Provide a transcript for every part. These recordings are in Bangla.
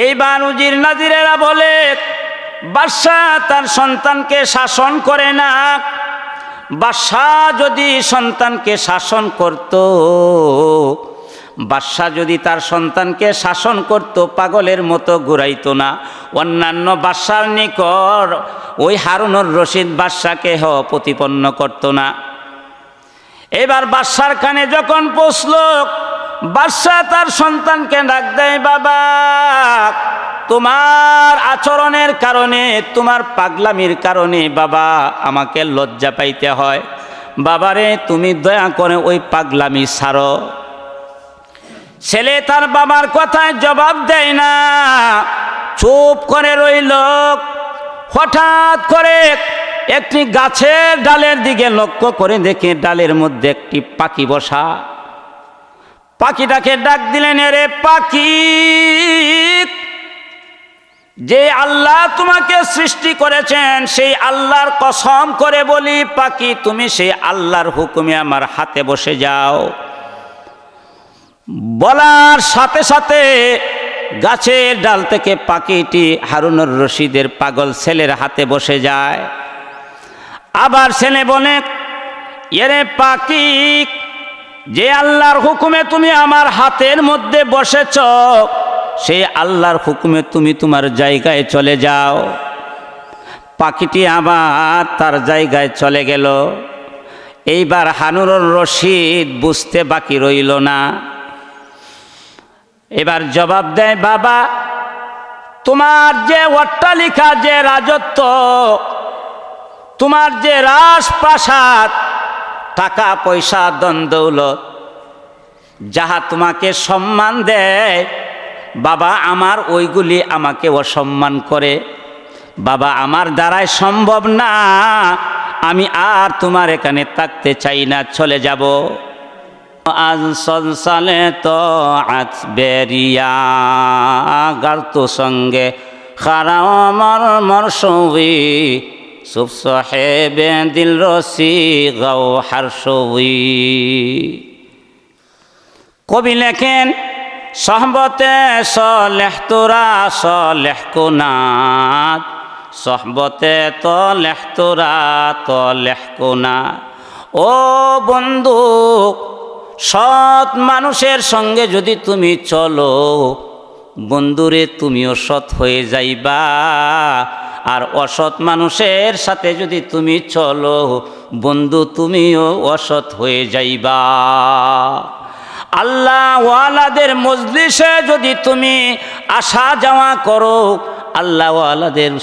এইবার উজির নাজিরেরা বলে, বাদশাহ তার সন্তানকে শাসন করে না। বাদশাহ যদি সন্তানকে শাসন করত, বাদশাহ যদি তার সন্তানকে শাসন করত, পাগলের মতো ঘুরাইতো না। অন্যান্য বাদশার নিকট ওই হারুনুর রশিদ বাদশাকে প্রতিপন্ন করত না। এবার বাদশার কানে যখন পৌঁছল, বাদশাহ তার সন্তানকে ডাক দেয়, বাবা, তোমার আচরণের কারণে, তোমার পাগলামির কারণে বাবা আমাকে লজ্জা পাইতে হয়। বাবারে, তুমি দয়া করে ওই পাগলামি ছাড়ো। ছেলে তার বাবার কথায় জবাব দেয় না, চুপ করে রইল। হঠাৎ করে একটি গাছের ডালের দিকে লক্ষ্য করে দেখে ডালের মধ্যে একটি পাখি বসা। পাখিটাকে ডাক দিলেন, রে পাখি, যে আল্লাহ তোমাকে সৃষ্টি করেছেন সেই আল্লাহর কসম করে বলি, পাখি, তুমি সেই আল্লাহর হুকুমে আমার হাতে বসে যাও। বলার সাথে সাথে গাছের ডাল থেকে পাখিটি হারুনুর রশিদের পাগল ছেলের হাতে বসে যায়। আবার ছেলে বলে, এরে পাখি, যে আল্লাহর হুকুমে তুমি আমার হাতের মধ্যে বসেছ, সেই আল্লাহর হুকুমে তুমি তোমার জায়গায় চলে যাও। পাখিটি আবার তার জায়গায় চলে গেল। এইবার হারুনুর রশিদ বুঝতে বাকি রইল না। এবার জবাব দেয়, বাবা, তোমার যে অট্টালিকা, যে রাজত্ব, তোমার যে রাজপ্রাসাদ, টাকা পয়সা, ধন দৌলত, যাহা তোমাকে সম্মান দেয়, বাবা আমার ওইগুলি আমাকে অসম্মান করে। বাবা, আমার দ্বারাই সম্ভব না, আমি আর তোমার এখানে থাকতে চাই না, চলে যাব। আজ সলসালে তো আজ বেরিয়া গার্তো সঙ্গে খারাও আমার মরসুই সুব সাহেবে দিল রসি গাও হারসুই। কবি লেখেন, সহবতে সলেহ তোরা সলেহ কোনাত, সহবতে তলেহ তোরা তলেহ কোনাত। ও বন্ধু, সৎ মানুষের সঙ্গে যদি তুমি চলো, বন্ধুরে তুমিও সৎ হয়ে যাইবা। আর অসৎ মানুষের সাথে যদি তুমি চলো, বন্ধু তুমিও অসৎ হয়ে যাইবা। আল্লাহ ওয়ালাদের মজলিসে যদি তুমি আসা যাওয়া করো, আল্লাহ ওয়ালাদের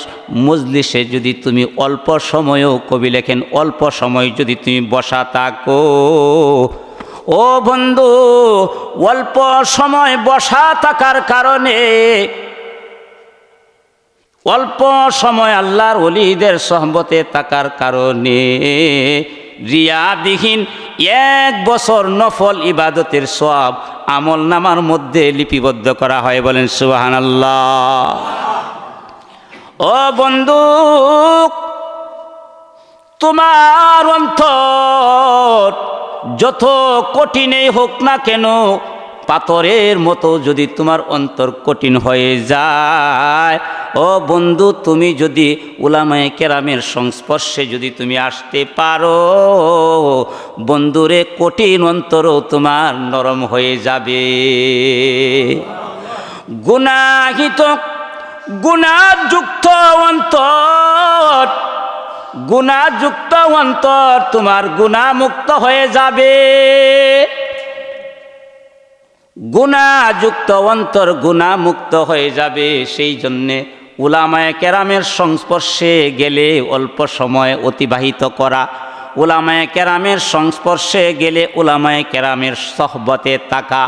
মজলিসে যদি তুমি অল্প সময়ও, কবি লেখেন, অল্প সময় যদি তুমি বসা থাকো, ও বন্ধু, অল্প সময় বসা থাকার কারণে, অল্প সময় আল্লাহর ওলিদের সহবতে থাকার কারণে রিয়াবিহীন 1 বছর নফল ইবাদতের সওয়াব আমল নামার মধ্যে লিপিবদ্ধ করা হয়। বলেন সুবহানাল্লাহ। ও বন্ধু, তোমার অন্তর যত কঠিনই হোক না কেন, পাথরের মতো যদি তোমার অন্তর কঠিন হয়ে যায়, ও বন্ধু, তুমি যদি উলামায়ে কেরামের সংস্পর্শে যদি তুমি আসতে পারো, বন্ধুরে কঠিন অন্তরও তোমার নরম হয়ে যাবে। গুনাহিত, গুনাহযুক্ত অন্তর, গুনাহযুক্ত অন্তর তোমার গুনাহমুক্ত হয়ে যাবে। গুনাহযুক্ত অন্তর গুনাহমুক্ত হয়ে যাবে। সেই জন্যে উলামায়ে কেরামের সংস্পর্শে গেলে অল্প সময় অতিবাহিত করা, উলামায়ে কেরামের সংস্পর্শে গেলে উলামায়ে কেরামের সহবতে থাকা,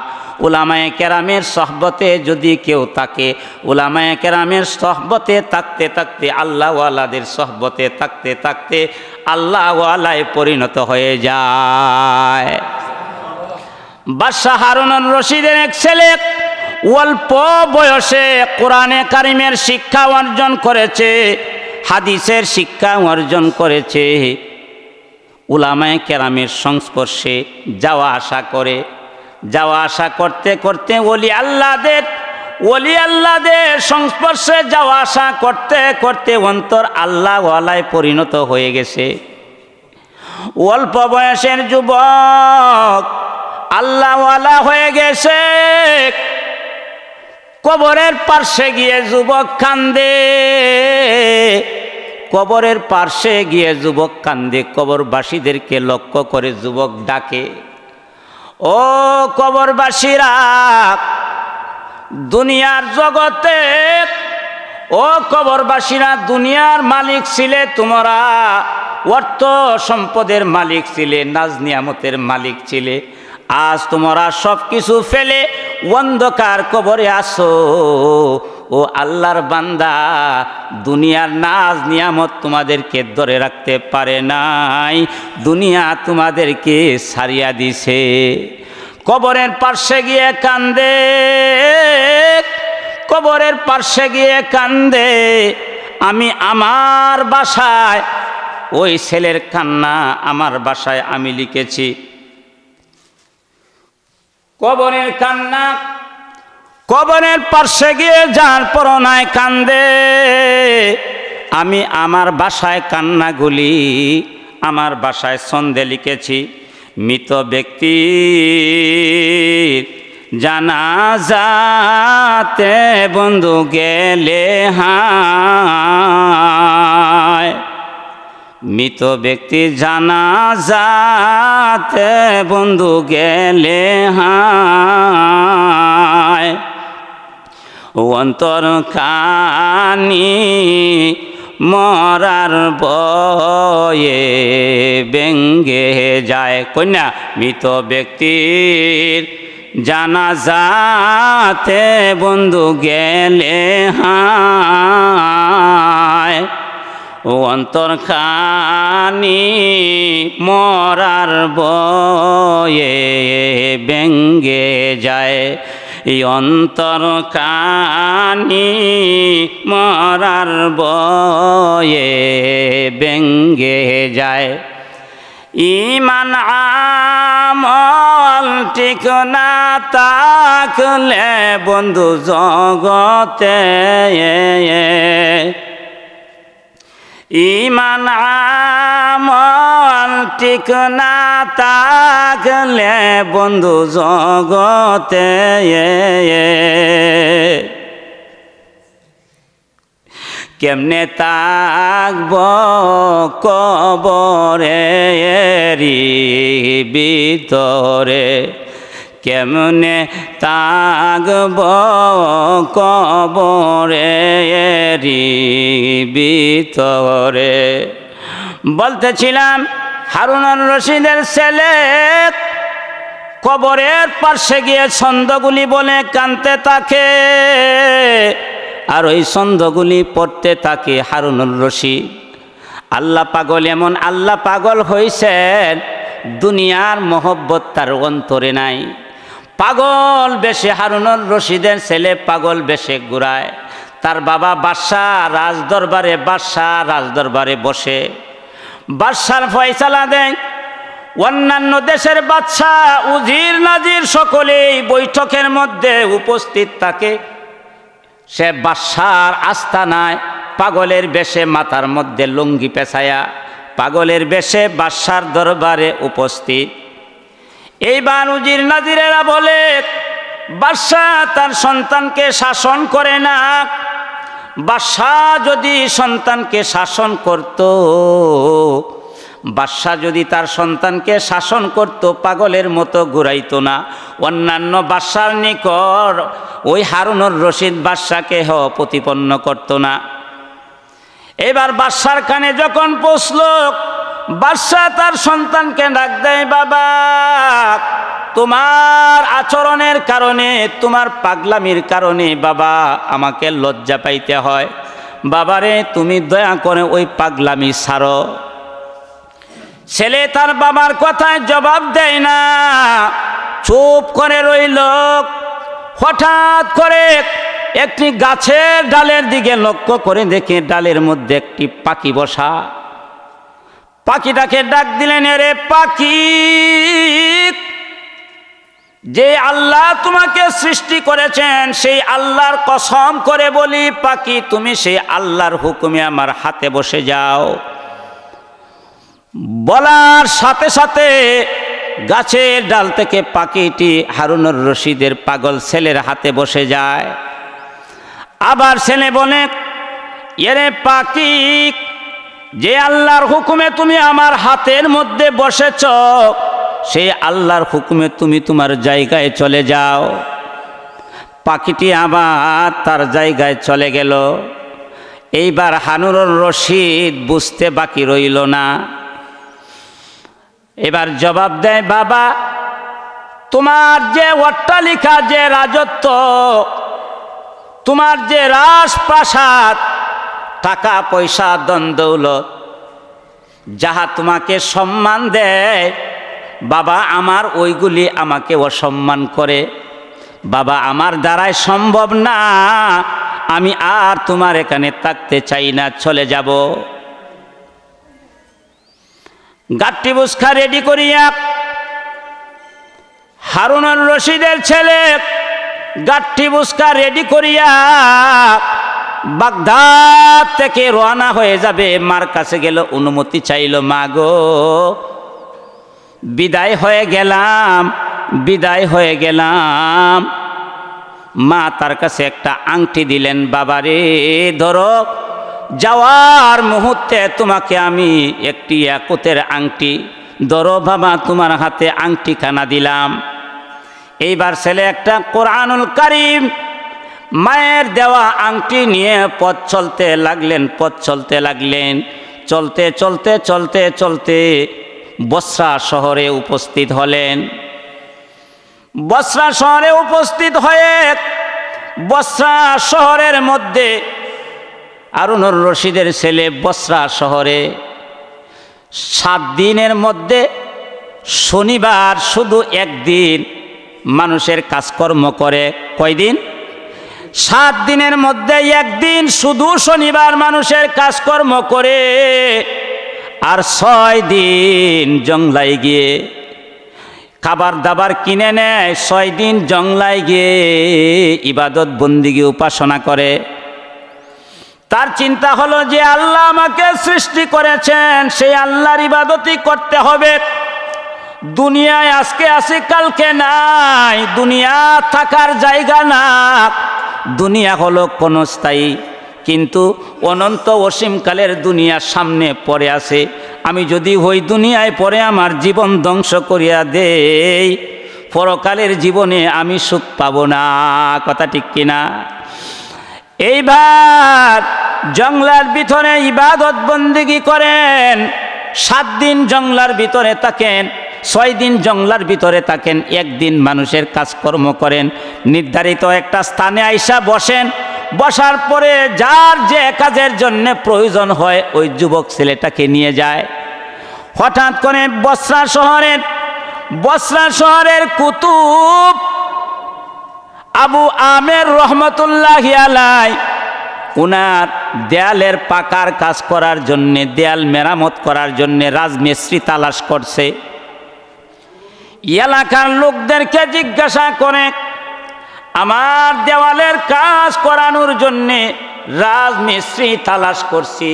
উলামায়ে কেরামের সহবতে যদি কেউ থাকে, উলামায়ে কেরামের সহবতে থাকতে থাকতে, আল্লাহওয়ালাদের সহবতে থাকতে থাকতে আল্লাহওয়ালায় পরিণত হয়ে যায়। বাদশাহ হারুনুর রশিদের এক ছেলে অল্প বয়সে কোরআনে কারিমের শিক্ষা অর্জন করেছে, হাদিসের শিক্ষা অর্জন করেছে। উলামায়ে কেরামের সংস্পর্শে যাওয়া আসা করে, যাওয়া আসা করতে করতে ওলি আল্লাহদের ওলি আল্লাহদের সংস্পর্শে যাওয়া আসা করতে করতে অন্তর আল্লাহওয়ালায় পরিণত হয়ে গেছে। অল্প বয়সের যুবক আল্লাহওয়ালা হয়ে গেছে। কবরের পার্শ্বে গিয়ে যুবক কান্দে, কবরের পার্শ্বে গিয়ে যুবক কান্দে। কবরবাসীদেরকে লক্ষ্য করে যুবক ডাকে, ও কবরবাসীরা, দুনিয়ার জগতে, ও কবরবাসীরা, দুনিয়ার মালিক ছিলে তোমরা, অর্থ সম্পদের মালিক ছিলে, নাজ নিয়ামতের মালিক ছিলে। আজ তোমরা সব কিছু ফেলে অন্ধকার কবরে আসো। ও আল্লাহর বান্দা, দুনিয়ার নাজ নিয়ামত তোমাদেরকে ধরে রাখতে পারে নাই, দুনিয়া তোমাদেরকে ছাড়িয়া দিছে। কবরের পার্শ্বে গিয়ে কান্দে, কবরের পার্শ্বে গিয়ে কান্দে। আমি আমার বাসায়, ওই ছেলের কান্না আমার বাসায় আমি লিখেছি। কবরের কান্না, কবরের পার্শ্বে গিয়ে যার পরনায় কান্দে। আমি আমার বাসায় কান্নাগুলি আমার বাসায় ছন্দে লিখেছি। মৃত ব্যক্তির জানাজাতে বন্ধু গেলে হায়, মৃত ব্যক্তির জানাজাতে বন্ধু গেলে হায়, অন্তর কানি মরার বয়ে ব্যঙ্গে যায়। কন্যা, মৃত ব্যক্তির জানাজাতে বন্ধু গেলে হায়, অন্তর খানি মরার বয়ে ব্যঙ্গে যায়। এই অন্তর কানি মরার বয়ে ব্যঙ্গে যায়। ইমান আমল ঠিক না থাকলে বন্ধু জগতে, ইমান আমল ঠিক না থাকলে বন্ধু জগতে, কেমনে থাকব কবরের ভিতরে, কেমনে থাকব কবরের ভিতরে। বলতেছিলাম হারুনুর রশিদের ছেলে কবরের পাশে গিয়ে ছন্দগুলি বলে কানতে থাকে, আর ওই ছন্দগুলি পড়তে থাকে হারুনুর রশিদ। আল্লাহ পাগল, এমন আল্লাহ পাগল হইছেন, দুনিয়ার মহব্বত তার অন্তরে নাই। পাগল বেশে হারুনুর রশিদের ছেলে পাগল বেশে ঘুরায়। তার বাবা বাদশাহ রাজদরবারে, বাদশাহ রাজদরবারে বসে বাদশার ফয়সালা দেয়। অন্যান্য দেশের বাদশাহ উজির নাজির সকলেই বৈঠকের মধ্যে উপস্থিত থাকে। সে বাদশার আস্তানায় পাগলের বেশে, মাথার মধ্যে লুঙ্গি পেঁচায়া পাগলের বেশে বাদশার দরবারে উপস্থিত। এইবার উজির নাজিরেরা বলে, বাদশাহ তার সন্তানকে শাসন করে না। বাদশাহ যদি সন্তানকে শাসন করত, বাদশাহ যদি তার সন্তানকে শাসন করত, পাগলের মতো ঘুরাইতো না। অন্যান্য বাদশার নিকট ওই হারুনুর রশিদ বাদশাকে প্রতিপন্ন করত না। এবার বাদশার কানে যখন পৌঁছল, বাদশাহ তার সন্তানকে ডাক দেয়, বাবা, তোমার আচরণের কারণে, তোমার পাগলামির কারণে বাবা আমাকে লজ্জা পাইতে হয়। বাবারে, তুমি দয়া করে ওই পাগলামি ছাড়ো। ছেলে তার বাবার কথায় জবাব দেয় না, চুপ করে রইল। হঠাৎ করে একটি গাছের ডালের দিকে লক্ষ্য করে দেখে ডালের মধ্যে একটি পাখি বসা। পাখিটাকে ডাক দিলেন, রে পাখি, যে আল্লাহ তোমাকে সৃষ্টি করেছেন সেই আল্লাহর কসম করে বলি পাখি তুমি সেই আল্লাহর হুকুমে আমার হাতে বসে যাও। বলার সাথে সাথে গাছের ডাল থেকে পাখিটি হারুনুর রশিদের পাগল ছেলের হাতে বসে যায়। আবার ছেলে বলে, এরে পাখি, যে আল্লাহর হুকুমে তুমি আমার হাতের মধ্যে বসেছ সেই আল্লাহর হুকুমে তুমি তোমার জায়গায় চলে যাও। পাখিটি আবার তার জায়গায় চলে গেল। এইবার হারুনুর রশিদ বুঝতে বাকি রইল না। এবার জবাব দেয়, বাবা, তোমার যে অট্টালিকা, যে রাজত্ব, তোমার যে রাজপ্রাসাদ, টাকা পয়সা ধন দৌলত, যাহা তোমাকে সম্মান দেয়, বাবা আমার ওইগুলি আমাকে অসম্মান করে। বাবা আমার দ্বারাই সম্ভব না, আমি আর তোমার এখানে থাকতে চাই না, চলে যাব। গাট্টি বুসখা রেডি করিয়া হারুনুর রশিদের ছেলে গাট্টি বুসখা রেডি করিয়া বাগদাদ থেকে রওনা হয়ে যাবে। মার কাছে গেল, অনুমতি চাইল, মা গো বিদায় হয়ে গেলাম, বিদায় হয়ে গেলাম। মা তার কাছে একটা আংটি দিলেন, বাবারে ধরো, যাওয়ার মুহূর্তে তোমাকে আমি একটি ইয়াকুতের আংটি, ধরো বাবা, তোমার হাতে আংটি খানা দিলাম। এইবার ছেলে একটা কোরআনুল কারীম মায়ের দেওয়া আংটি নিয়ে পথ চলতে লাগলেন, পথ চলতে লাগলেন। চলতে চলতে চলতে চলতে বসরা শহরে উপস্থিত হলেন। বসরা শহরে উপস্থিত হয়ে বসরা শহরের মধ্যে হারুনুর রশিদের ছেলে বসরা শহরে 7 দিনের মধ্যে শনিবার শুধু একদিন মানুষের কাজকর্ম করে। কয়দিন? 7 দিনের মধ্যে একদিন শুধু শনিবার মানুষের কাজকর্ম করে, আর 6 দিন জংলায় গিয়ে খাবার দাবার কিনে নেয়। 6 দিন জংলায় গিয়ে ইবাদত বন্দিগি উপাসনা করে। তার চিন্তা হলো যে আল্লাহ আমাকে সৃষ্টি করেছেন, সেই আল্লাহর ইবাদতই করতে হবে। দুনিয়ায় আজকে আছি কালকে নাই, দুনিয়া থাকার জায়গা না। দুনিয়া হলো ক্ষণস্থায়ী, কিন্তু অনন্ত অসীমকালের দুনিয়ার সামনে পড়ে আছে। আমি যদি ওই দুনিয়ায় পড়ে আমার জীবন ধ্বংস করিয়া দেই, পরকালের জীবনে আমি সুখ পাবো না। কথা ঠিক কিনা? এইবার জংলার ভিতরে ইবাদত বন্দিগি করেন। 7 দিন জংলার ভিতরে থাকেন, 6 দিন জংলার ভিতরে থাকেন, একদিন মানুষের কাজকর্ম করেন। নির্ধারিত একটা স্থানে আইসা বসেন। বসার পরে যার যে কাজের জন্য প্রয়োজন হয় ওই যুবক ছেলেটাকে নিয়ে যায়। হঠাৎ করে বসরা শহরের কুতুব আবু আমের রহমতুল্লাহি আলাইহি উনার দেয়ালের পাকার কাজ করার জন্যে, দেয়াল মেরামত করার জন্যে রাজমিস্ত্রি তালাশ করছে। এলাকার লোকদেরকে জিজ্ঞাসা করে, আমার দেওয়ালের কাজ করানোর জন্যে রাজমিস্ত্রি তালাশ করছি,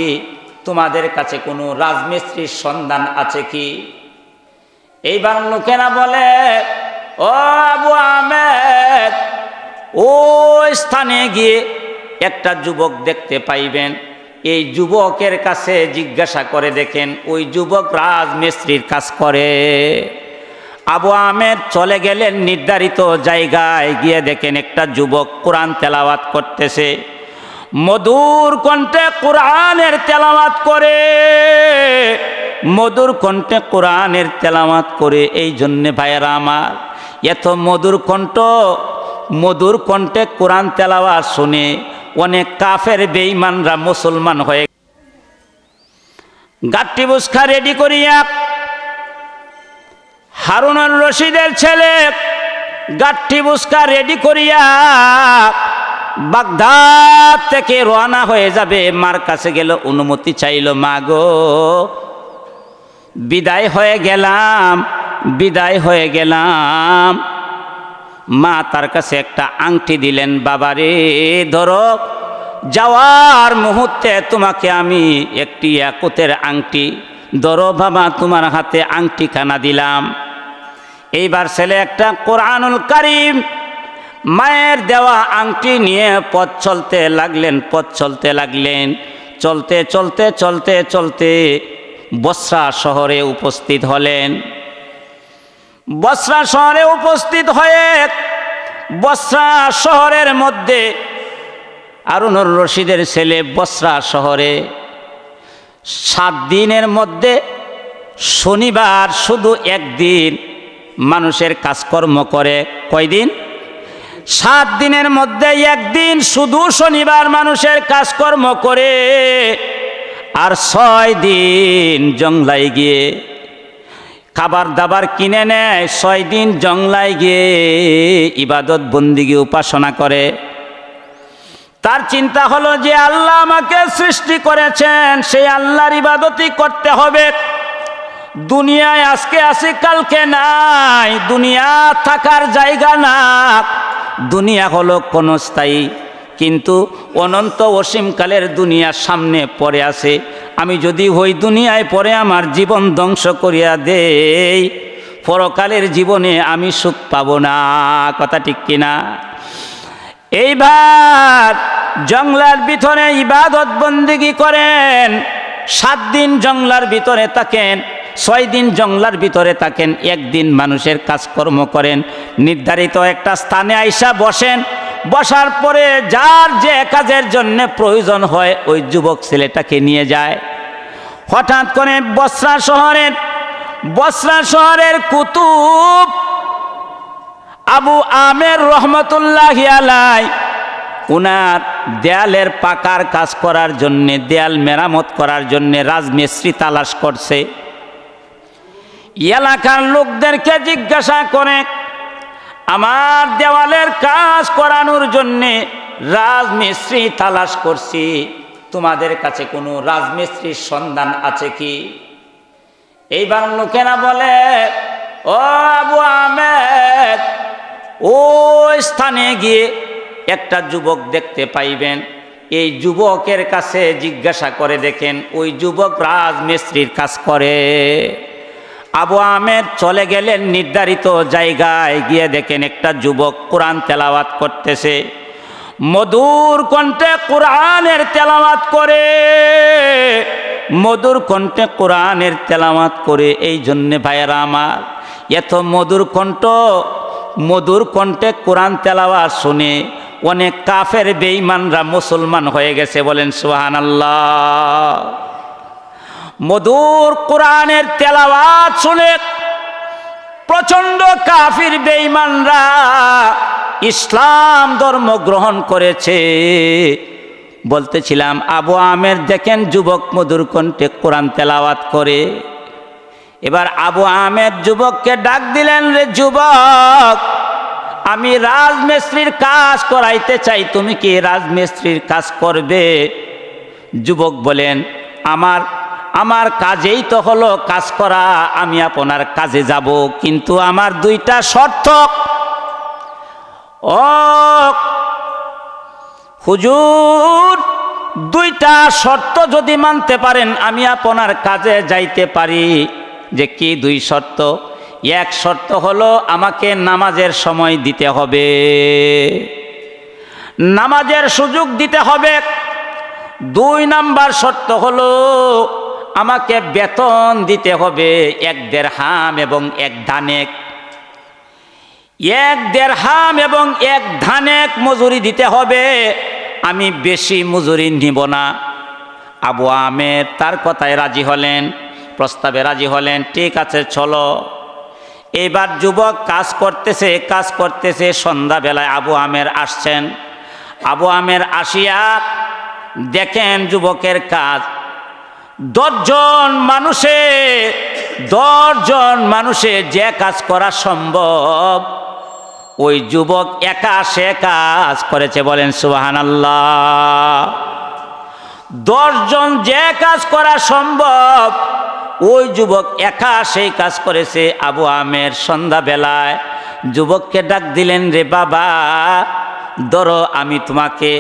তোমাদের কাছে কোনো রাজমিস্ত্রির সন্ধান আছে কি? এইবার লোকেরা বলে, ও আবু আহমেদ, ওই স্থানে গিয়ে একটা যুবক দেখতে পাইবেন, এই যুবকের কাছে জিজ্ঞাসা করে দেখেন, ওই যুবক রাজমিস্ত্রির কাজ করে। আবু আহমেদ চলে গেলেন নির্ধারিত জায়গায়। গিয়ে দেখেন একটা যুবক কোরআন তেলাওয়াত করতেছে, মধুর কণ্ঠে কোরআনের তেলাওয়াত করে, মধুর কণ্ঠে কোরআনের তেলাওয়াত করে। এই জন্যে ভাইয়েরা আমার, এত মধুর কণ্ঠে কোরআন তেলাওয়াত শুনে অনেক কাফের বেঈমানরা মুসলমান হয়ে। গাট্টি বুসখা রেডি করিয়া হারুনুর রশিদের ছেলে গাট্টি বুসখা রেডি করিয়া বাগদাদ থেকে রওনা হয়ে যাবে। মার কাছে গেল, অনুমতি চাইল, মা গো বিদায় হয়ে গেলাম, বিদায় হয়ে গেলাম। মা তার কাছে একটা আংটি দিলেন, বাবারে ধরো, যাওয়ার মুহূর্তে তোমাকে আমি একটি ইয়াকুতের আংটি, ধরো বাবা, তোমার হাতে আংটি খানা দিলাম। এইবার ছেলে একটা কোরআনুল কারীম মায়ের দেওয়া আংটি নিয়ে পথ চলতে লাগলেন, চলতে চলতে চলতে চলতে বসরা শহরে উপস্থিত হলেন। বসরা শহরে উপস্থিত হয়ে বসরা শহরের মধ্যে হারুনুর রশিদের ছেলে বসরা শহরে 7 দিনের মধ্যে শনিবার শুধু একদিন মানুষের কাজকর্ম করে। কয়দিন? 7 দিনের মধ্যে একদিন শুধু শনিবার মানুষের কাজকর্ম করে, আর 6 দিন জংলায় গিয়ে খাবার দাবার কিনে নেয়, 6 দিন জংলায় গিয়ে ইবাদত বন্দিগি উপাসনা করে। তার চিন্তা হলো যে আল্লাহ আমাকে সৃষ্টি করেছেন, সেই আল্লাহর ইবাদতই করতে হবে। দুনিয়ায় আজকে আছি কালকে নাই, দুনিয়া থাকার জায়গা না, দুনিয়া হলো ক্ষণস্থায়ী, কিন্তু অনন্ত অসীমকালের দুনিয়ার সামনে পড়ে আছে। আমি যদি হই দুনিয়ায় পড়ে আমার জীবন ধ্বংস করিয়া দেই, পরকালের জীবনে আমি সুখ পাব না। কথা ঠিক কিনা? এইবার জংলার ভিতরে ইবাদত বন্দেগী করেন, 7 দিন জংলার ভিতরে থাকেন, 6 দিন জংলার ভিতরে থাকেন, একদিন মানুষের কাজকর্ম করেন। নির্ধারিত একটা স্থানে আইসা বসেন, বসার পরে যার যে কাজের জন্য প্রয়োজন হয় ওই যুবক ছেলেটাকে নিয়ে যায়। হঠাৎ করে বসরা শহরের কুতুব আবু আমের রহমতুল্লাহি আলাই উনার দেয়ালের পাকার কাজ করার জন্যে, দেয়াল মেরামত করার জন্যে রাজমিস্ত্রি তালাশ করছে। এলাকার লোকদেরকে জিজ্ঞাসা করে, আমার দেওয়ালের কাজ করানোর জন্যে রাজমিস্ত্রি তালাশ করছি, তোমাদের কাছে কোনো রাজমিস্ত্রির সন্ধান আছে কি? এইবার লোকেরা বলে, ও আবু আহমেদ, ওই স্থানে গিয়ে একটা যুবক দেখতে পাইবেন, এই যুবকের কাছে জিজ্ঞাসা করে দেখেন, ওই যুবক রাজমিস্ত্রির কাজ করে। আবু আহমেদ চলে গেলেন নির্ধারিত জায়গায়, গিয়ে দেখেন একটা যুবক কোরআন তেলাওয়াত করতেছে, মধুর কণ্ঠে কোরআনের তেলাওয়াত করে, মধুর কণ্ঠে কোরআনের তেলাওয়াত করে। এই জন্যে ভাইয়েরা আমার, এত মধুর কণ্ঠে কোরআন তেলাওয়াত শুনে অনেক কাফের বেঈমানরা মুসলমান হয়ে গেছে। বলেন সুবহানাল্লাহ। মধুর কোরআনের তেলাওয়াত শুনে প্রচণ্ড কাফির বেঈমানরা ইসলাম ধর্ম গ্রহণ করেছে। বলতেছিলাম, আবু আমের দেখেন যুবক মধুর কণ্ঠে কোরআন তেলাওয়াত করে। এবার আবু আহমেদ যুবককে ডাক দিলেন, রে যুবক, আমি রাজমিস্ত্রির কাজ করাইতে চাই, তুমি কি রাজমিস্ত্রির কাজ করবে? যুবক বলেন, আমার কাজেই তো হলো কাজ করা, আমি আপনার কাজে যাব, কিন্তু আমার 2টা শর্ত। ও হুজুর, 2টা শর্ত যদি মানতে পারেন আমি আপনার কাজে যাইতে পারি। যে কি 2 শর্ত? এক শর্ত হলো আমাকে নামাজের সময় দিতে হবে, নামাজের সুযোগ দিতে হবে। 2 নাম্বার শর্ত হলো আমাকে বেতন দিতে হবে 1 দিরহাম এবং 1 ধানেক। 1 দিরহাম এবং 1 ধানেক মজুরি দিতে হবে, আমি বেশি মজুরি নিব না। আবু আমের তার কথায় রাজি হলেন, প্রস্তাবে রাজি হলেন। ঠিক আছে, চলো। এবার যুবক কাজ করতেছে। সন্ধ্যাবেলায় আবু আমের আসছেন। আবু আমের আসিয়া দেখেন যুবকের কাজ 10 জন মানুষে যে কাজ করা সম্ভব ওই যুবক একা সে কাজ করেছে। বলেন সুবহানাল্লাহ। 10 জন যে কাজ করা সম্ভব ওই যুবক একা সেই কাজ করেছে। আবু আমের সন্ধ্যাবেলায় যুবককে ডাক দিলেন, রে বাবা ধরো, আমি তোমাকে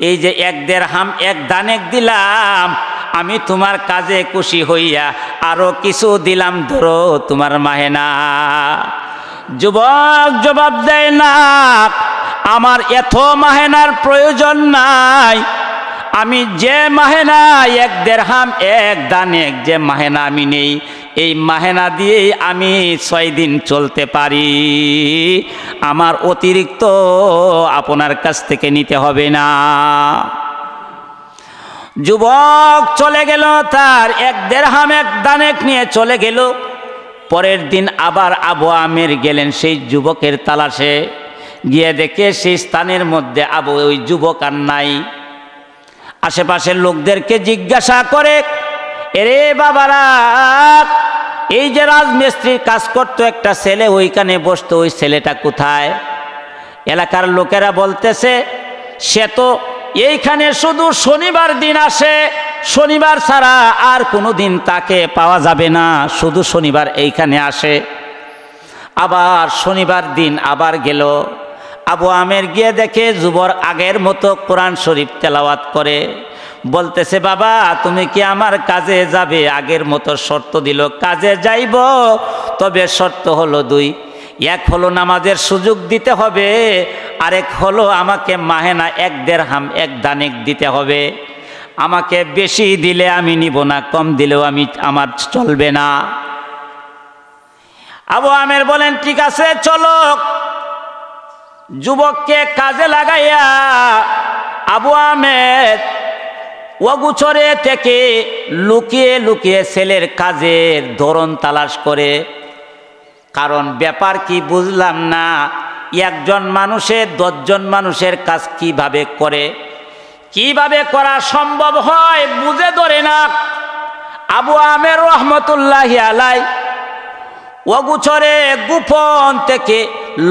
এই যে 1 দিরহাম 1 দানেক দিলাম, আমি তোমার কাজে খুশি হইয়া আরো কিছু দিলাম, ধরো তোমার মাহেনা। যুবক জবাব দেয়, না, আমার এত মাহেনার প্রয়োজন নাই। আমি যে মাহেনা 1 দিরহাম 1 দানেক যে মাহেনা আমি নেই, এই মাহেনা দিয়েই আমি 6 দিন চলতে পারি। আমার অতিরিক্ত আপনার কাছ থেকে নিতে হবে না। যুবক চলে গেল, তার 1 দিরহাম 1 দানেক নিয়ে চলে গেল। পরের দিন আবার আবু আমের গেলেন সেই যুবকের তালাশে। গিয়ে দেখে সেই স্থানের মধ্যে ওই যুবক আর নাই। আশেপাশের লোকদেরকে জিজ্ঞাসা করে, এরে বাবারা, এই যে রাজমিস্ত্রির কাজ করতো একটা ছেলে ওইখানে বসতো, ওই ছেলেটা কোথায়? এলাকার লোকেরা বলতেছে, সে তো এইখানে শুধু শনিবার দিন আসে, শনিবার ছাড়া আর কোনো দিন তাকে পাওয়া যাবে না, শুধু শনিবার এইখানে আসে। আবার শনিবার দিন আবার গেল। আবু আমের গিয়ে দেখে যুবক আগের মতো কোরআন শরীফ তেলাওয়াত করে। বলতেছে, বাবা তুমি কি আমার কাজে যাবে? আগের মতো শর্ত দিল, কাজে যাইব, তবে শর্ত হলো 2। 1 হলো নামাজের সুযোগ দিতে হবে, আরেক হলো আমাকে মাহেনা 1 দিরহাম 1 দানেক দিতে হবে। আমাকে বেশি দিলে আমি নিব না, কম দিলেও আমার চলবে না। আবু আমের বলেন, ঠিক আছে চলো। যুবককে কাজে লাগাইয়া আবু আমের ওগুছরে থেকে লুকিয়ে লুকিয়ে ছেলের কাজের ধরন তালাশ করে। কারণ ব্যাপার কি বুঝলাম না, একজন মানুষের 10 জন মানুষের কাজ কিভাবে করে, কিভাবে করা সম্ভব হয় বুঝে ধরে না। আবু আমের রহমতুল্লাহি আলাই ওগুছরে গোপন থেকে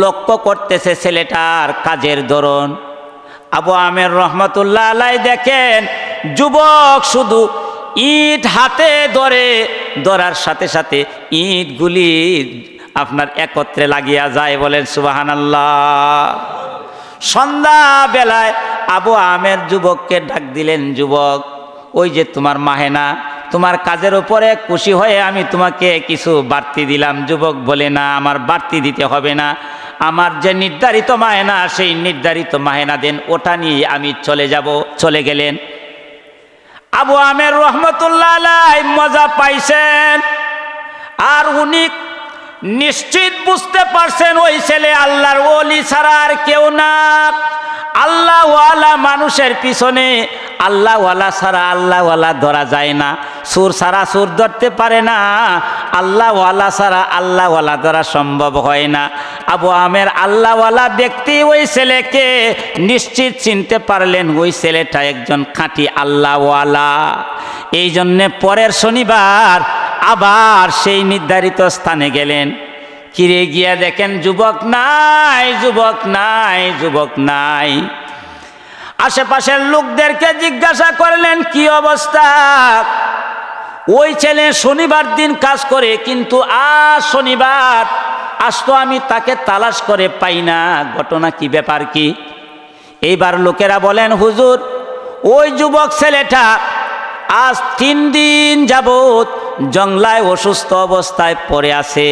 লক্ষ্য করতেছে ছেলেটার কাজের ধরন। আবু আমের রহমতুল্লাহ আলাই দেখেন যুবক শুধু ইট হাতে ধরার সাথে সাথে ইটগুলি আপনার একত্রে লাগিয়া যায়। বলেন সুবহানাল্লাহ। সন্ধ্যা বেলায় আবু আমের যুবককে ডাক দিলেন, যুবক ওই যে তোমার মাহেনা, তোমার কাজের উপরে খুশি হয়ে আমি তোমাকে কিছু বাড়তি দিলাম। যুবক বলে, না, আমার বাড়তি দিতে হবে না, আমার যে নির্ধারিত মাহেনা সেই নির্ধারিত মাহেনা দেন, ওটা নিয়ে আমি চলে যাব। চলে গেলেন। আবু আমের রহমতুল্লাহ আলাই মজা পাইছেন, আর উনি নিশ্চিত বুঝতে পারছেন ওই ছেলে আল্লাহর ওলি ছাড়া আর কেউ না। আল্লাহওয়ালা মানুষের পিছনে আল্লাহওয়ালা ছাড়া আল্লাহওয়ালা ধরা যায় না, সুর ছাড়া সুর ধরতে পারে না, আল্লাহওয়ালা ছাড়া আল্লাহওয়ালা ধরা সম্ভব হয় না। আবু আমের আল্লাহওয়ালা ব্যক্তি ওই ছেলেকে নিশ্চিত চিনতে পারলেন, ওই ছেলেটা একজন খাঁটি আল্লাহওয়ালা। এই জন্যে পরের শনিবার আবার সেই নির্ধারিত স্থানে গেলেন। কিরে গিয়া দেখেন যুবক নাই, যুবক নাই, যুবক নাই। আশেপাশের লোকদেরকে জিজ্ঞাসা করলেন, কি অবস্থা? ওই ছেলে শনিবার দিন কাজ করে, কিন্তু আজ শনিবার আসতো, আমি তাকে তালাশ করে পাই না, ঘটনা কি, ব্যাপার কি? এইবার লোকেরা বলেন, হুজুর ওই যুবক ছেলেটা আজ 3 দিন যাবত জংলায় অসুস্থ অবস্থায় পড়ে আছে,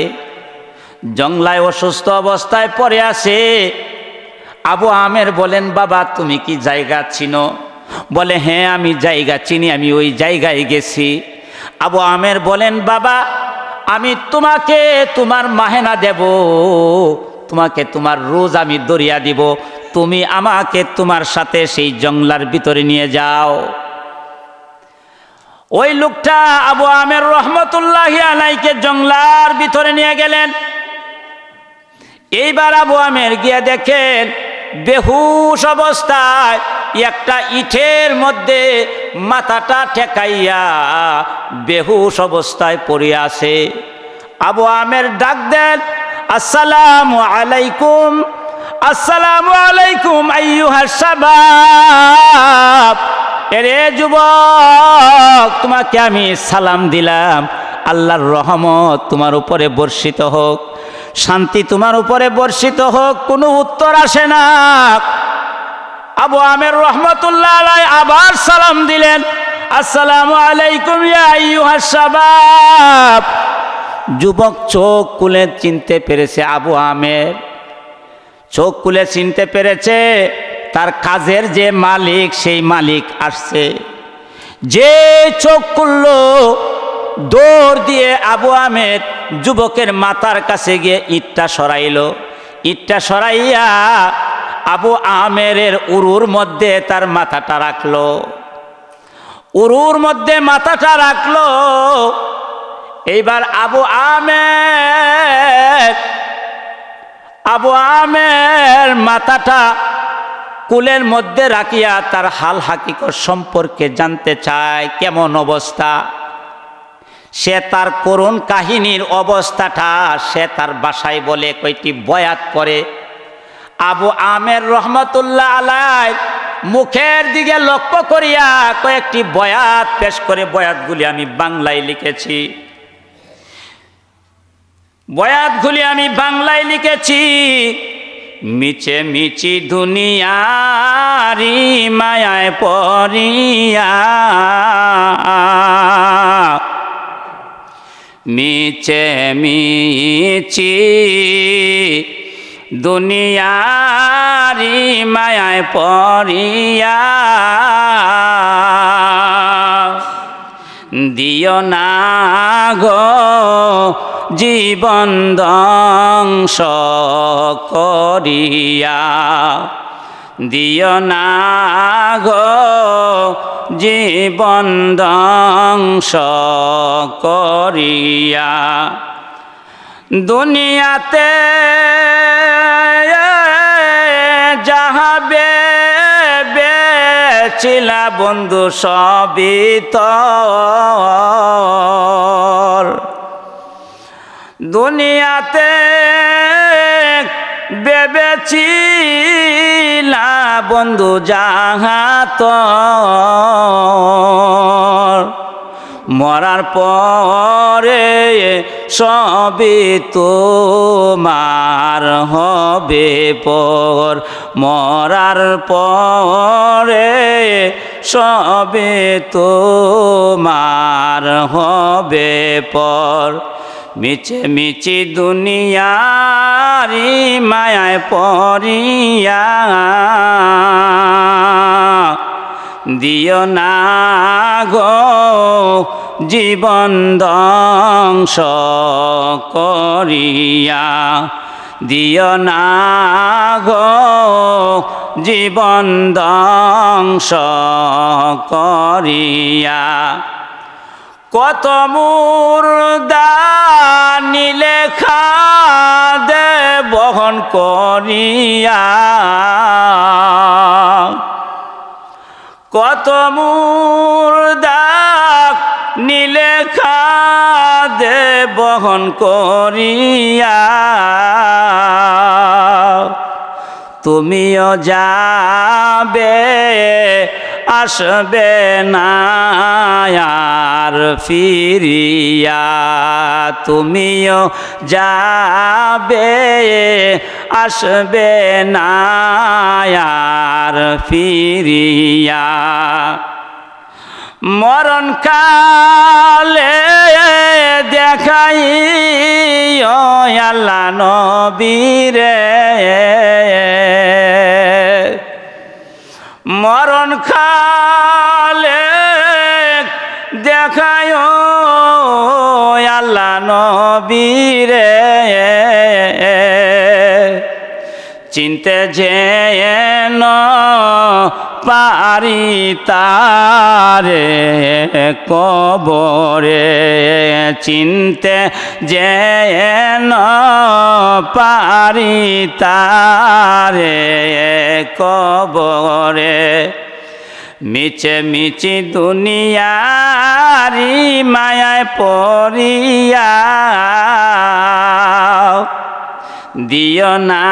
জংলায় অসুস্থ অবস্থায় পড়ে আছে। আবু আমের বলেন, বাবা তুমি কি জায়গা চিনো? বলে, হ্যাঁ আমি জায়গা চিনি, আমি ওই জায়গায় গেছি। আবু আমের বলেন, বাবা আমি তোমাকে তোমার মাহেনা দেব, তোমাকে তোমার রোজ আমি দরিয়া দিব, তুমি আমাকে তোমার সাথে সেই জংলার ভিতরে নিয়ে যাও। ওই লোকটা আবু আমের রহমতুল্লাহি আলাইকে জংলার ভিতরে নিয়ে গেলেন। এইবার আবু আমের গিয়ে দেখেন বেহুশ অবস্থায় একটা ইটের মধ্যে মাথাটা ঠেকাইয়া বেহুশ অবস্থায় পড়ে আছে। আবু আমের ডাক দেন, আসসালামু আলাইকুম, আসসালামু আলাইকুম আইয়ুহাস শাবাব। এরে যুবক, তোমাকে আমি সালাম দিলাম, আল্লাহর রহমত তোমার উপরে বর্ষিত হোক। শান্তি তোমার উপরে বর্ষিত হোক, কোনো উত্তর আসে না। আবু আমের রহমতুল্লাহ আলাইহি আবার সালাম দিলেন, আসসালামু আলাইকুম ইয়া আইয়ুহাস শাবাব। যুবক চোখ খুলে চিনতে পেরেছে, আবু আমের চোখ খুলে চিনতে পেরেছে তার কাজের যে মালিক সেই মালিক আসছে। যে চোখ খুলল, দৌড় দিয়ে আবু আমের যুবকের মাথার কাছে গিয়ে ইটটা সরাইল। ইটটা সরাইয়া আবু আমেরের উরুর মধ্যে তার মাথাটা রাখলো, উরুর মধ্যে মাথাটা রাখলো। এইবার আবু আমের মাথাটা কুলের মধ্যে রাখিয়া তার হাল হাকিকত সম্পর্কে জানতে চায়, কেমন অবস্থা। সে তার করুণ কাহিনীর অবস্থাটা সে তার বাসায় বলে, কয়টি বয়াত করে। আবু আমের রহমতুল্লাহ আলাইহি মুখের দিকে লক্ষ্য করিয়া কয়েকটি বয়াত পেশ করে, বয়াতগুলি আমি বাংলায় লিখেছি, বয়াতগুলি আমি বাংলায় লিখেছি। মিছে মিছি দুনিয়ারি মায়ায় পড়িয়া, মিছে মিছি দুনিয়ারি মায়ায় পড়িয়া, দিও না গো জীবন ধ্বংস করিয়া, দিও না গো জীবন ধ্বংস করিয়া। দুনিয়াতে যাহা বেচিলা বন্ধু সবই তোর, দুনিয়াতে বেবেছিলা বন্ধু যাহা তোর, মরার পরে সবই তোমার হবে পর, মরার পরে সবই তোমার হবে পর। মিছে মিছি দুনিয়ারি মায়ায় পড়িয়া, দিও না গো জীবন ধ্বংস করিয়া, দিও না গো জীবন ধ্বংস করিয়া। কত মুর্দা নিলে খাদে বহন করিয়া, কত মুর্দা নিলে খাদে বহন করিয়া, তুমিও যাবে আসবে না আর ফিরিয়া, তুমিও যাবে আসবে না আর ফিরিয়া। মরণ কালে দেখাই ও আল্লাহ নবীরে, মরণ কালে দেখাই ও আল্লাহ নবীরে, চিনতে যেন পারি তারে কবরে, চিনতে যেন পারি তারে কবরে। মিছে মিছি দুনিয়ারি মায়ায় পড়িয়া, দিও না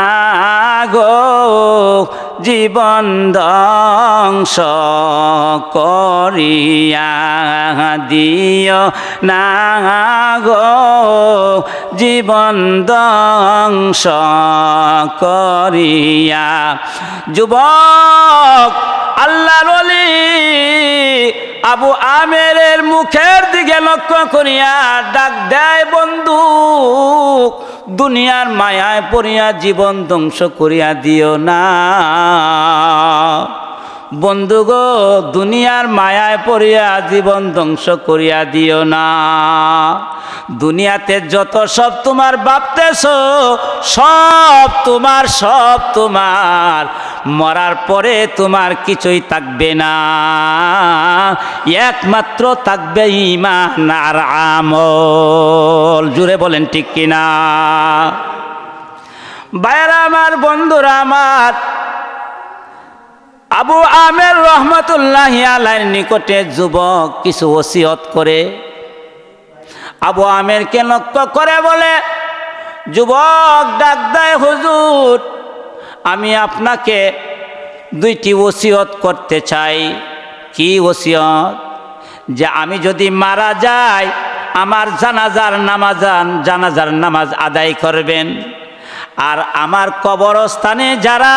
গো জীবন ধ্বংস করিয়া দিও না গো জীবন ধ্বংস করিয়া। যুবক আল্লাহর ওলি আবু আমেরের মুখের দিকে লক্ষ্য করিয়া ডাক দেয়, বন্ধু দুনিয়ার মায়ায় পড়িয়া জীবন ধ্বংস করিয়া দিও না। বন্ধু গো দুনিয়ার মায়ায় পড়িয়া জীবন ধ্বংস করিয়া দিও না। দুনিয়াতে যত সব তোমার ভাবতেছ সব তোমার মরার পরে তোমার কিছুই থাকবে না, একমাত্র থাকবে ঈমান আর আমল। জুড়ে বলেন ঠিক কিনা? ভাইরা আমার, বন্ধুরা আমার, আবু আমের রহমতুল্লাহি আলাইহির নিকটে যুবক কিছু ওসিয়ত করে। আবু আমেরকে লক্ষ্য করে বলে, যুবক ডাক দেয়, হুজুর আমি আপনাকে দুইটি ওসিয়ত করতে চাই। কি ওসিয়ত? যে আমি যদি মারা যাই আমার জানাজার নামাজ আদায় করবেন, আর আমার কবরস্থানে যারা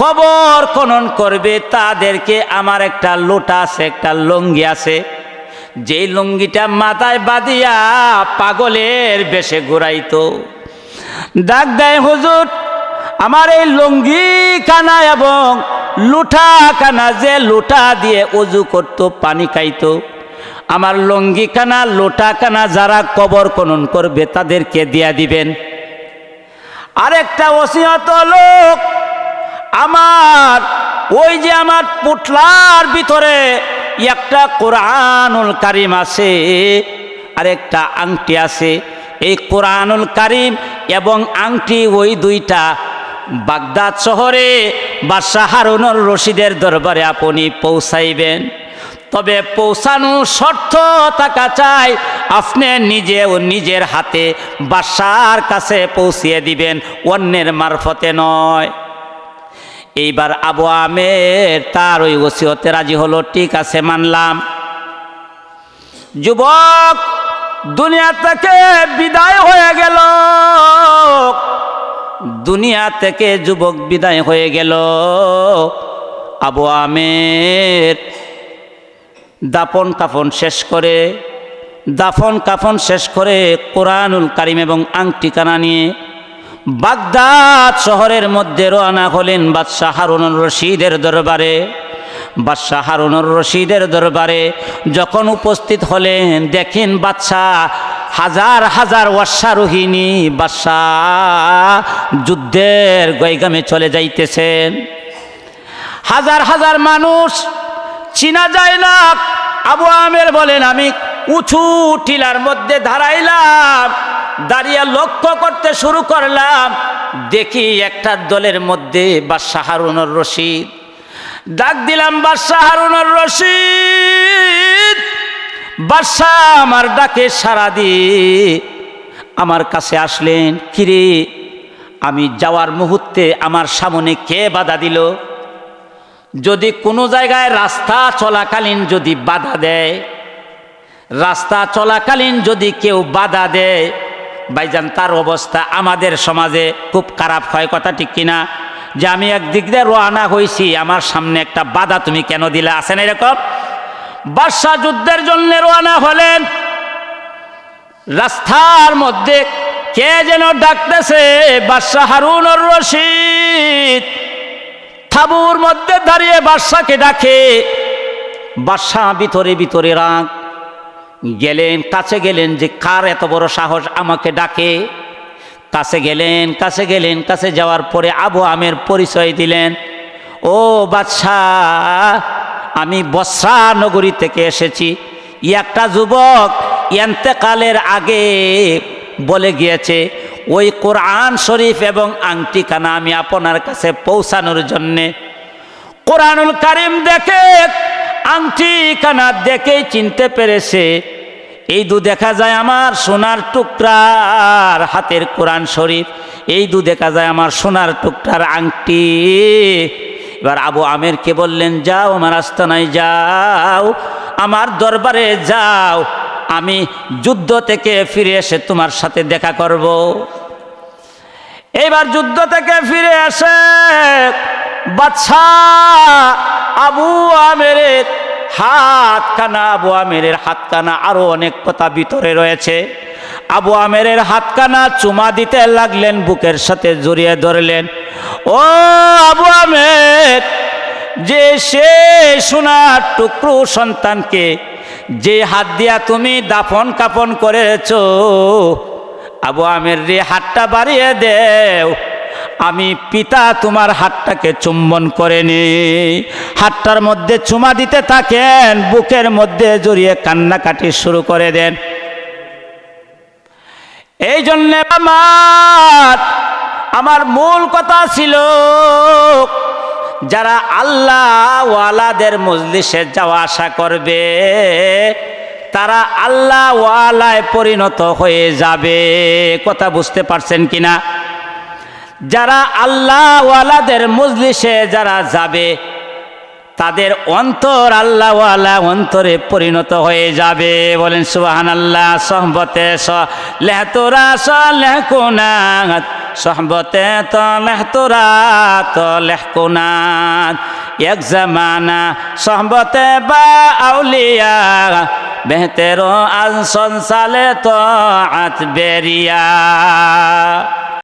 কবর খনন করবে তাদেরকে আমার একটা লোটা আছে, একটা লুঙ্গি আছে, যেই লুঙ্গিটা মাথায় বাঁধিয়া পাগলের বেশে ঘুরাইতো। ডাক দেয়, হুজুর আমার এই লুঙ্গি কানা এবং লুঠা কানা, যে লোটা দিয়ে ওযু করতো পানি খাইতো, আমার লুঙ্গি কানা লোটা কানা যারা কবর খনন করবে তাদেরকে দিয়া দিবেন। আরেকটা ওসিয়ত লোক, আমার ওই যে আমার পুটলার ভিতরে একটা কোরআনুল কারীম আছে আর একটা আংটি আছে, এই কোরআনুল কারীম এবং আংটি ওই দুইটা বাগদাদ শহরে বাদশাহ হারুনুর রশিদের দরবারে আপনি পৌঁছাইবেন। তবে পৌঁছানোর শর্ত থাকা চাই, আপনি নিজের হাতে বাদশাহর কাছে পৌঁছিয়ে দিবেন, অন্যের মারফতে নয়। এইবার আবু আমের তার ওই ওসিয়তে রাজি হলো, ঠিক আছে মানলাম। যুবক দুনিয়া থেকে বিদায় হয়ে গেল, দুনিয়া থেকে যুবক বিদায় হয়ে গেল। আবু আমের দাফন কাফন শেষ করে কোরআনুল কারীম এবং আংটি কানা নিয়ে বাগদাদ শহরের মধ্যে রওনা হলেন বাদশাহ হারুনুর রশিদের দরবারে। বাদশাহ হারুনুর রশিদের দরবারে যখন উপস্থিত হলেন, দেখেন বাদশাহ হাজার হাজার অশ্বারোহিনী বাদশাহ যুদ্ধের গয়গামে চলে যাইতেছেন। হাজার হাজার মানুষ, চিনা যায় না। আবু আমের বলেন, আমি উঁচু টিলার মধ্যে দাঁড়াইলাম, দাঁড়িয়ে লক্ষ্য করতে শুরু করলাম, দেখি একটা দলের মধ্যে বাদশাহ হারুনুর রশিদ। ডাক দিলাম, বাদশাহ হারুনুর রশিদ। বাদশাহ আমার ডাকে সাড়া দিয়ে আমার কাছে আসলেন। কিরে, আমি যাওয়ার মুহূর্তে আমার সামনে কে বাধা দিল? যদি কোনো জায়গায় রাস্তা চলাকালীন যদি বাধা দেয়, রাস্তা চলাকালীন যদি কেউ বাধা দেয়, ভাইজান তার অবস্থা আমাদের সমাজে খুব খারাপ হয়। কথা ঠিক কিনা? যে আমি একদিক দিয়ে রওনা হয়েছি, আমার সামনে একটা বাধা তুমি কেন দিলে? আছে না এরকম? বাদশাহ যুদ্ধের জন্য রওনা হলেন, রাস্তার মধ্যে কে যেন ডাকতেছে, বাদশাহ হারুনুর রশিদ তাঁবুর মধ্যে দাঁড়িয়ে বাদশাকে ডাকে। বাদশাহ ভিতরে রাগ, কাছে গেলেন যে কার এত বড় সাহস আমাকে ডাকে। কাছে যাওয়ার পরে আবু আমের পরিচয় দিলেন। ও বাদশাহ, আমি বসরা নগরী থেকে এসেছি। একটা যুবক ইন্তেকালের আগে বলে গিয়েছে, ওই কোরআন শরীফ এবং আংটি কানা আমি আপনার কাছে পৌঁছানোর জন্যে। কোরআনুল কারীম দেখে, আংটি কানা দেখেই চিনতে পেরেছে এই দেখা যায় আমার সোনার টুকরার হাতের কোরআন শরীফ, এই দেখা যায় আমার সোনার টুকরার আংটি। এবার আবু আমেরকে বললেন, যাও আমার আস্তানায় যাও, আমার দরবারে যাও, আমি যুদ্ধ থেকে ফিরে এসে তোমার সাথে দেখা করব। এইবার যুদ্ধ থেকে ফিরে এসে বাদশাহ আবু আমেরের হাতখানা, আবু আমেরের হাতখানা, আরো অনেক কথা ভিতরে রয়েছে। আবু আমেরের হাতখানা চুমা দিতে লাগলেন, বুকের সাথে জড়িয়ে ধরলেন। ও আবু আমের, যে সে সোনার টুকরো সন্তানকে যে হাত দিয়া তুমি দাফন কাফন করেছ, আবু আমের রে হাতটা বাড়িয়ে দেও, আমি পিতা তোমার হাতটাকে চুম্বন করে নি। হাতটার মধ্যে চুমা দিতে থাকেন, বুকের মধ্যে জড়িয়ে কান্নাকাটি শুরু করে দেন। এই জন্য আমার মূল কথা ছিল, যারা আল্লাহ ওয়ালাদের মজলিসে যাওয়া আসা করবে তারা আল্লাহ ওয়ালায় পরিণত হয়ে যাবে। কথা বুঝতে পারছেন কিনা? যারা আল্লাহ ওয়ালাদের মজলিসে যারা যাবে তাদের অন্তর আল্লাহ ওয়ালা অন্তরে পরিণত হয়ে যাবে। বলেন সুবহানাল্লাহ। সহবতে সলেহ তোরা সলেহ কোনাত, সহবতে তলেহ তোরা তলেহ কোনাত, এক জামানা সহবতে বা আউলিয়া, বেহতেরো আজ সংসালে তো আত বেরিয়া।